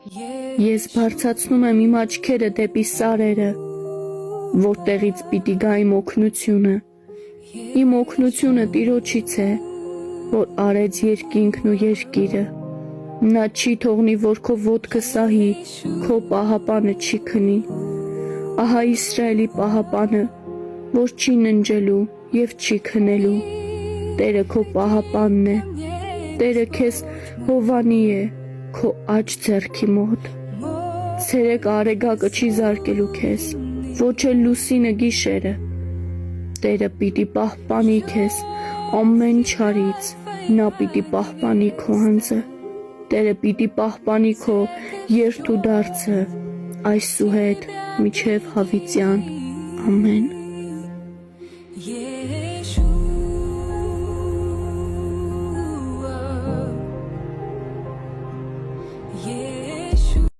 Ես բարձրացնում եմ իմ աչքերը դեպի սարերը, որտեղից պիտի գա իմ օգնությունը։ Իմ օգնությունը Տիրոջից է, որ արեց երկինքն ու երկիրը։ Նա չի թողնի, որ քո ոտքը սահի, քո պահապանը չի քնի։ Ահա Իսրայելի պահապանը, որ չի ննջելու և չի քնելու։ Տերը քո պահապանն է, Տերը քեզ հովանի է քո աջ ձեռքի մոտ։ Ցերեկը արեգակը չի զարկելու քեզ, ոչ էլ լուսինը գիշերը։ Տերը պիտի պահպանի քեզ ամեն չարից, նա պիտի պահպանի քո անձը։ Տերը պիտի պահպանի քո երթ ու դարձը այսուհետ մինչև հավիտյան։ Ամեն։